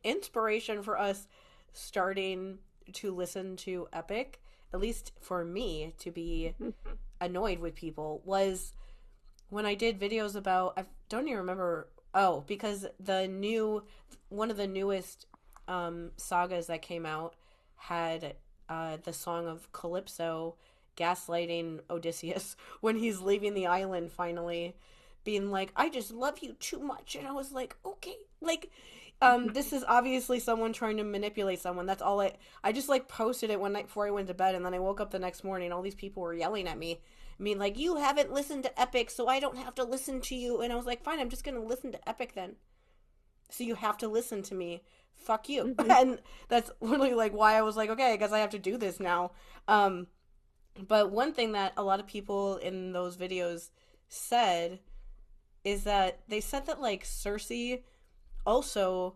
inspiration for us starting to listen to Epic, at least for me, to be annoyed with people, was when I did videos about, I don't even remember, oh, because one of the newest sagas that came out had the song of Calypso gaslighting Odysseus when he's leaving the island finally, being like, I just love you too much. And I was like, okay. Like, this is obviously someone trying to manipulate someone. That's all I just like posted it one night before I went to bed, and then I woke up the next morning and all these people were yelling at me. I mean, like, you haven't listened to Epic, so I don't have to listen to you. And I was like, fine, I'm just going to listen to Epic then. So you have to listen to me. Fuck you. And that's literally like why I was like, okay, I guess I have to do this now. But one thing that a lot of people in those videos said is that they said that like Cersei also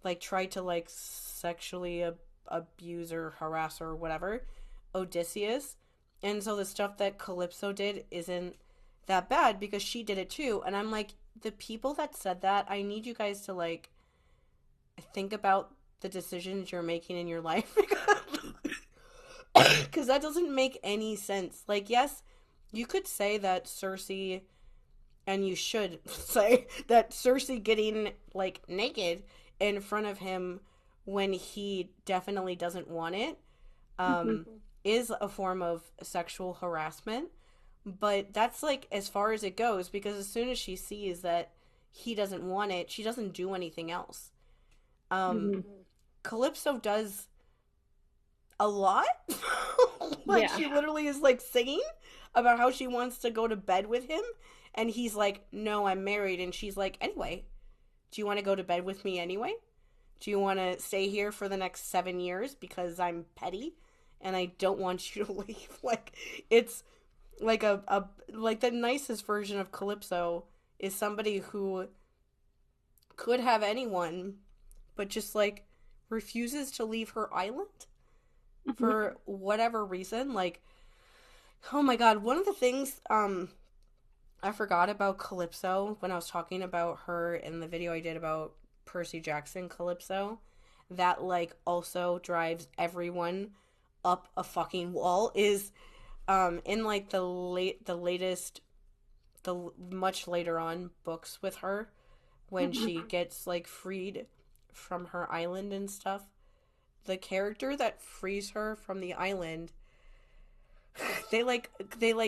like tried to like sexually abuse or harass or whatever Odysseus, and so the stuff that Calypso did isn't that bad because she did it too. And I'm like, the people that said that, I need you guys to like think about the decisions you're making in your life because that doesn't make any sense. Like, yes, you could say that Cersei, and you should say that Cersei getting like naked in front of him when he definitely doesn't want it is a form of sexual harassment. But that's like as far as it goes, because as soon as she sees that he doesn't want it, she doesn't do anything else. Calypso does a lot. Like, she literally is like singing about how she wants to go to bed with him, and he's like, no, I'm married. And she's like, anyway, do you want to go to bed with me anyway? Do you want to stay here for the next 7 years because I'm petty and I don't want you to leave? Like, it's like like the nicest version of Calypso is somebody who could have anyone, but just like refuses to leave her island for whatever reason. Like, oh my god, one of the things I forgot about Calypso when I was talking about her in the video I did about Percy Jackson Calypso, that like also drives everyone up a fucking wall, is in like the much later on books with her, when she gets like freed from her island and stuff, the character that frees her from the island, they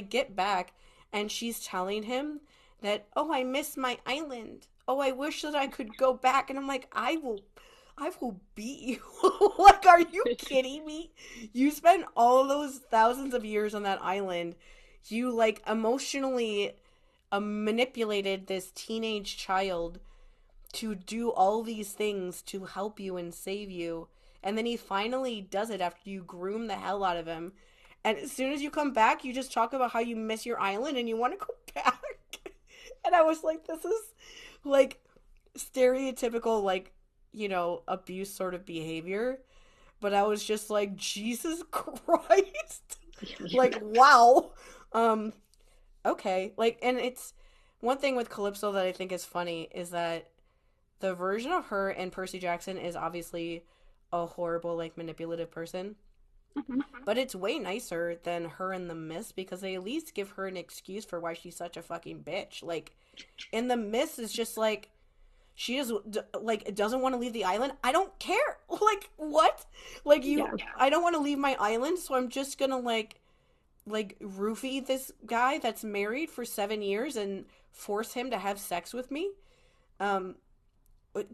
get back, and she's telling him that, oh, I miss my island, oh, I wish that I could go back. And I'm like, I will beat you. Like, are you kidding me? You spent all those thousands of years on that island. You like emotionally manipulated this teenage child to do all these things to help you and save you. And then he finally does it after you groom the hell out of him. And as soon as you come back, you just talk about how you miss your island and you want to go back. And I was like, this is like stereotypical, like, you know, abuse sort of behavior. But I was just like, Jesus Christ. Like, wow. Okay. Like, and it's one thing with Calypso that I think is funny is that the version of her in Percy Jackson is obviously a horrible, like, manipulative person. But it's way nicer than her in The Mist, because they at least give her an excuse for why she's such a fucking bitch. Like, in The Mist, it's just like, she just, like, doesn't want to leave the island. I don't care. Like, what? Like, I don't want to leave my island, so I'm just gonna, like, roofie this guy that's married for 7 years and force him to have sex with me.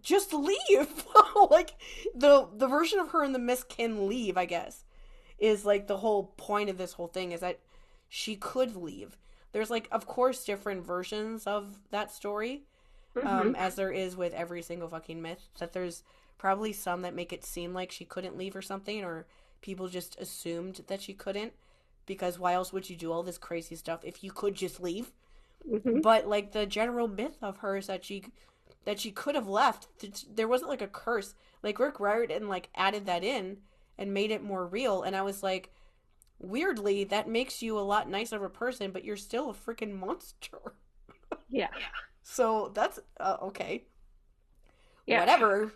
Just leave. Like, the version of her in The Mist can leave, I guess, is like the whole point of this whole thing, is that she could leave. There's like, of course, different versions of that story, as there is with every single fucking myth, that there's probably some that make it seem like she couldn't leave or something, or people just assumed that she couldn't, because why else would you do all this crazy stuff if you could just leave? But like, the general myth of her is that she could have left. There wasn't like a curse. Like, Rick Riordan like added that in and made it more real, and I was like, weirdly, that makes you a lot nicer of a person, but you're still a freaking monster. Yeah. So that's okay. Yeah. Whatever.